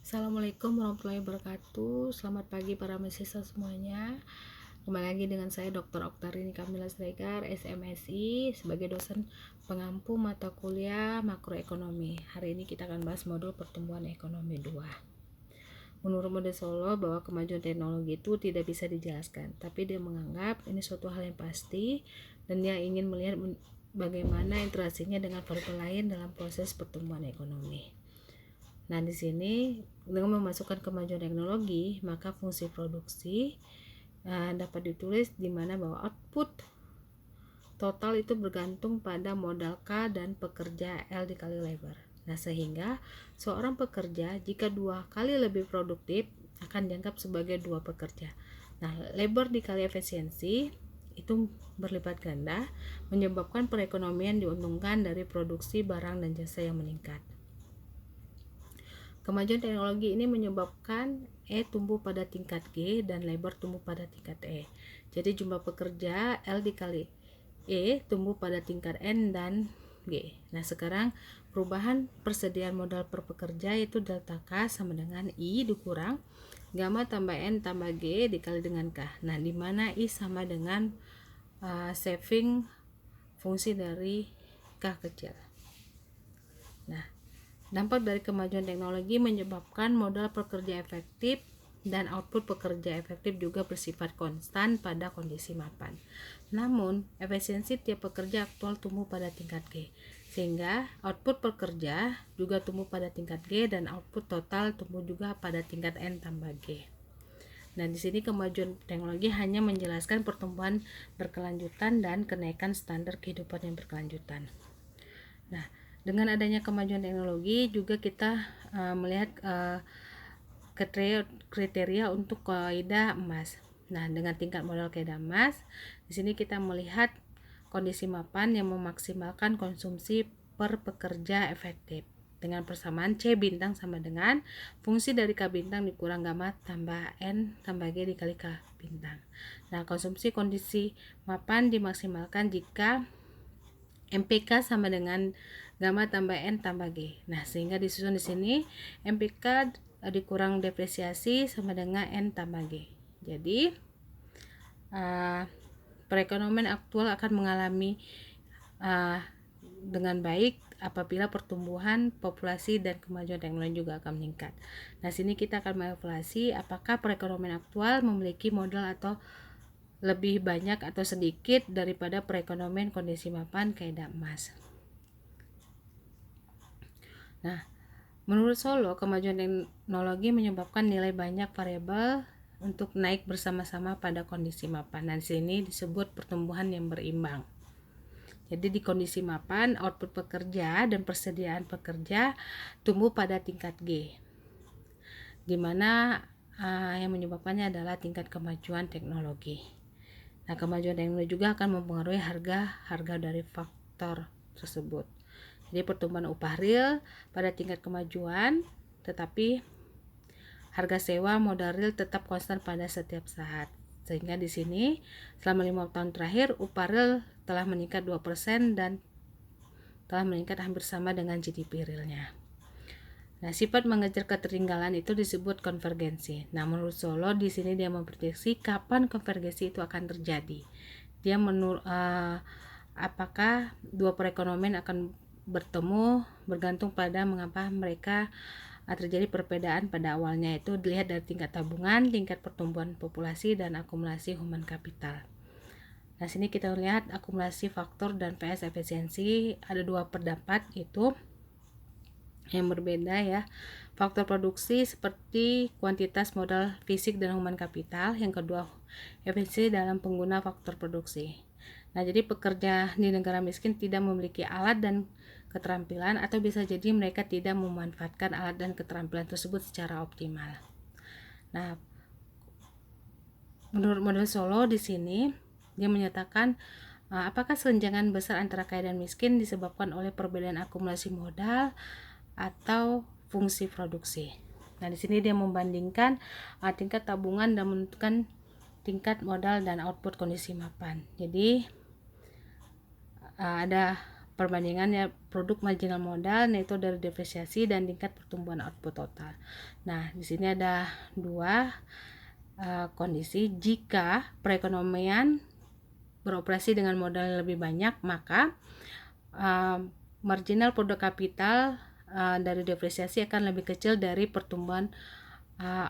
Assalamualaikum warahmatullahi wabarakatuh. Selamat pagi para mahasiswa semuanya. Kembali lagi dengan saya Dr. Oktarini Kamila Sregar, SMSI, sebagai dosen pengampu mata kuliah makroekonomi. Hari ini kita akan bahas modul pertumbuhan ekonomi 2. Menurut Model Solo, bahwa kemajuan teknologi itu tidak bisa dijelaskan, tapi dia menganggap ini suatu hal yang pasti dan dia ingin melihat bagaimana interaksinya dengan variabel lain dalam proses pertumbuhan ekonomi. Nah, di sini dengan memasukkan kemajuan teknologi, maka fungsi produksi dapat ditulis di mana bahwa output total itu bergantung pada modal K dan pekerja L dikali labor. Nah, sehingga seorang pekerja jika 2 kali lebih produktif akan dianggap sebagai 2 pekerja. Nah, labor dikali efisiensi itu berlipat ganda, menyebabkan perekonomian diuntungkan dari produksi barang dan jasa yang meningkat. Kemajuan teknologi ini menyebabkan E tumbuh pada tingkat G dan labor tumbuh pada tingkat E. Jadi jumlah pekerja L dikali E tumbuh pada tingkat N dan G. Nah, sekarang perubahan persediaan modal per pekerja yaitu delta K sama dengan I dikurang gamma tambah N tambah G dikali dengan K. Nah, di mana I sama dengan saving fungsi dari K kecil. Nah, dampak dari kemajuan teknologi menyebabkan modal pekerja efektif dan output pekerja efektif juga bersifat konstan pada kondisi mapan. Namun, efisiensi tiap pekerja aktual tumbuh pada tingkat G, sehingga output pekerja juga tumbuh pada tingkat G dan output total tumbuh juga pada tingkat N tambah G. Nah, di sini kemajuan teknologi hanya menjelaskan pertumbuhan berkelanjutan dan kenaikan standar kehidupan yang berkelanjutan. Nah, dengan adanya kemajuan teknologi juga kita melihat kriteria untuk kaidah emas. Nah, dengan tingkat modal kaidah emas, di sini kita melihat kondisi mapan yang memaksimalkan konsumsi per pekerja efektif dengan persamaan C bintang sama dengan fungsi dari K bintang dikurang gamma tambah N tambah G dikali K bintang. Nah, konsumsi kondisi mapan dimaksimalkan jika MPK sama dengan gamma tambah N tambah G. Nah, sehingga disusun di sini MPK dikurang depresiasi sama dengan N tambah G. Jadi perekonomian aktual akan mengalami dengan baik apabila pertumbuhan populasi dan kemajuan teknologi juga akan meningkat. Nah, sini kita akan mengevaluasi apakah perekonomian aktual memiliki modal atau lebih banyak atau sedikit daripada perekonomian kondisi mapan kaidah emas. Nah, menurut Solo, kemajuan teknologi menyebabkan nilai banyak variabel untuk naik bersama-sama pada kondisi mapan. Nah, di sini disebut pertumbuhan yang berimbang. Jadi di kondisi mapan, output pekerja dan persediaan pekerja tumbuh pada tingkat G, di mana yang menyebabkannya adalah tingkat kemajuan teknologi. Nah, kemajuan teknologi juga akan mempengaruhi harga dari faktor tersebut. Jadi pertumbuhan upah real pada tingkat kemajuan, tetapi harga sewa modal real tetap konstan pada setiap saat. Sehingga di sini selama 5 tahun terakhir upah real telah meningkat 2% dan telah meningkat hampir sama dengan GDP realnya. Nah, sifat mengejar ketertinggalan itu disebut konvergensi. Nah, menurut Solo di sini dia memprediksi kapan konvergensi itu akan terjadi. Dia apakah dua perekonomian akan bertemu bergantung pada mengapa mereka terjadi perbedaan pada awalnya, itu dilihat dari tingkat tabungan, tingkat pertumbuhan populasi, dan akumulasi human capital. Nah, sini kita lihat akumulasi faktor dan PS efisiensi. Ada 2 pendapat itu yang berbeda ya. Faktor produksi seperti kuantitas modal fisik dan human capital. Yang kedua, efisiensi dalam pengguna faktor produksi. Nah, jadi pekerja di negara miskin tidak memiliki alat dan keterampilan, atau bisa jadi mereka tidak memanfaatkan alat dan keterampilan tersebut secara optimal. Nah, menurut model Solo di sini dia menyatakan apakah kesenjangan besar antara kaya dan miskin disebabkan oleh perbedaan akumulasi modal atau fungsi produksi. Nah, di sini dia membandingkan tingkat tabungan dan menentukan tingkat modal dan output kondisi mapan. Jadi ada perbandingannya produk marginal modal, neto dari depresiasi, dan tingkat pertumbuhan output total. Nah, di sini ada dua kondisi. Jika perekonomian beroperasi dengan modal yang lebih banyak, maka marginal produk kapital dari depresiasi akan lebih kecil dari pertumbuhan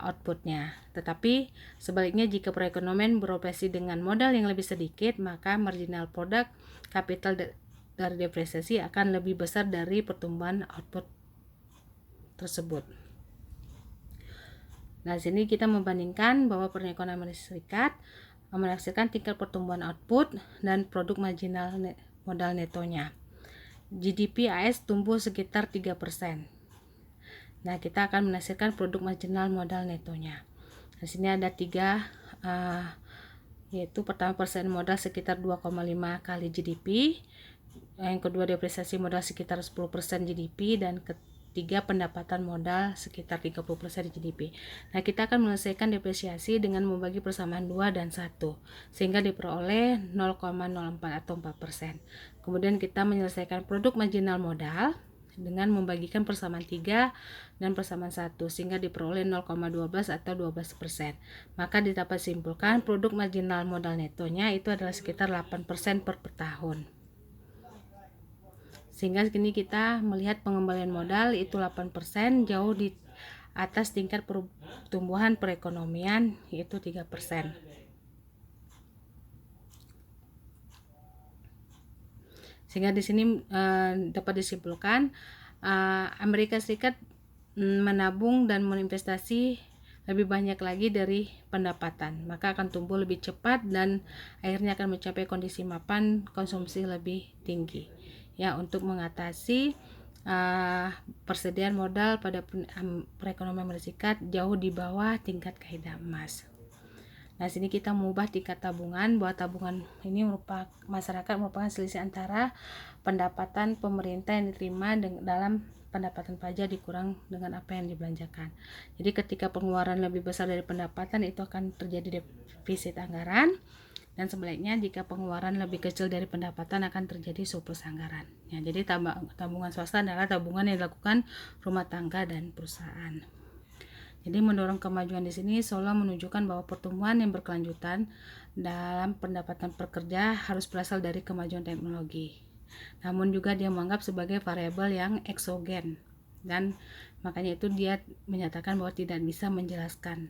outputnya. Tetapi sebaliknya, jika perekonomian beroperasi dengan modal yang lebih sedikit, maka marginal produk kapital dari depresiasi akan lebih besar dari pertumbuhan output tersebut. Nah, di sini kita membandingkan bahwa perekonomian Amerika Serikat menghasilkan tingkat pertumbuhan output dan produk marginal modal netonya. GDP AS tumbuh sekitar 3%. Nah, kita akan menghasilkan produk marginal modal netonya. Di sini ada 3, yaitu pertama persen modal sekitar 2,5 kali GDP, yang kedua depresiasi modal sekitar 10% GDP, dan ketiga pendapatan modal sekitar 30% GDP. Nah, kita akan menyelesaikan depresiasi dengan membagi persamaan 2 dan 1 sehingga diperoleh 0,04 atau 4%. Kemudian kita menyelesaikan produk marginal modal dengan membagikan persamaan 3 dan persamaan 1 sehingga diperoleh 0,12 atau 12%. Maka dapat simpulkan produk marginal modal netonya itu adalah sekitar 8% per tahun. Sehingga kini kita melihat pengembalian modal itu 8%, jauh di atas tingkat pertumbuhan perekonomian yaitu 3%. Sehingga di sini dapat disimpulkan Amerika Serikat menabung dan menginvestasi lebih banyak lagi dari pendapatan, maka akan tumbuh lebih cepat dan akhirnya akan mencapai kondisi mapan konsumsi lebih tinggi. Ya, untuk mengatasi persediaan modal pada perekonomian Amerika Serikat jauh di bawah tingkat kaidah emas. Nah, sini kita mengubah tingkat tabungan, bahwa tabungan ini masyarakat merupakan selisih antara pendapatan pemerintah yang diterima dalam pendapatan pajak dikurang dengan apa yang dibelanjakan. Jadi ketika pengeluaran lebih besar dari pendapatan, itu akan terjadi defisit anggaran, dan sebaliknya jika pengeluaran lebih kecil dari pendapatan akan terjadi surplus anggaran. Ya, jadi tabungan swasta adalah tabungan yang dilakukan rumah tangga dan perusahaan. Jadi mendorong kemajuan di sini seolah menunjukkan bahwa pertumbuhan yang berkelanjutan dalam pendapatan pekerja harus berasal dari kemajuan teknologi. Namun juga dia menganggap sebagai variabel yang eksogen, dan makanya itu dia menyatakan bahwa tidak bisa menjelaskan.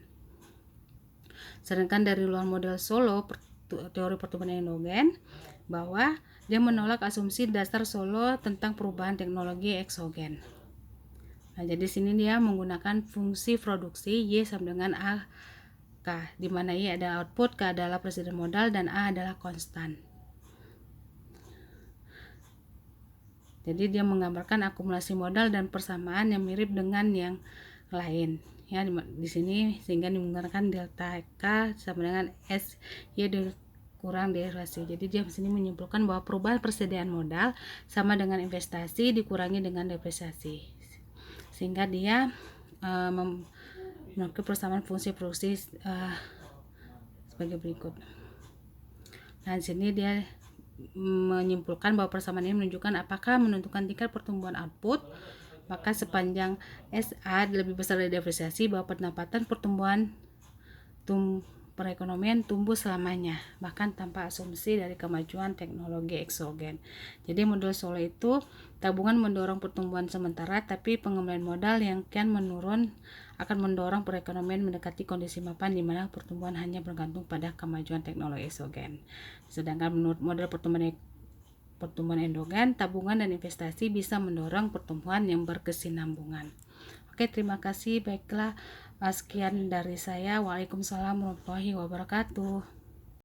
Sedangkan dari luar model Solow, teori pertumbuhan endogen, bahwa dia menolak asumsi dasar Solow tentang perubahan teknologi eksogen. Nah, jadi sini dia menggunakan fungsi produksi Y sama dengan A K, di mana Y adalah output, K adalah persediaan modal, dan A adalah konstan. Jadi dia menggambarkan akumulasi modal dan persamaan yang mirip dengan yang lain. Ya, di sini sehingga menggunakan delta K sama dengan S Y kurang derivasi. Jadi dia di sini menyimpulkan bahwa perubahan persediaan modal sama dengan investasi dikurangi dengan depresiasi. Sehingga dia memiliki persamaan fungsi produksi sebagai berikut. Nah, di sini dia menyimpulkan bahwa persamaan ini menunjukkan apakah menentukan tingkat pertumbuhan output, maka sepanjang SA lebih besar dari depresiasi, bahwa pendapatan pertumbuhan perekonomian tumbuh selamanya, bahkan tanpa asumsi dari kemajuan teknologi eksogen. Jadi model Solow itu tabungan mendorong pertumbuhan sementara, tapi pengembalian modal yang kian menurun akan mendorong perekonomian mendekati kondisi mapan di mana pertumbuhan hanya bergantung pada kemajuan teknologi eksogen. Sedangkan menurut model pertumbuhan endogen, tabungan dan investasi bisa mendorong pertumbuhan yang berkesinambungan. Oke, terima kasih. Baiklah, sekian dari saya. Waalaikumsalam warahmatullahi wabarakatuh.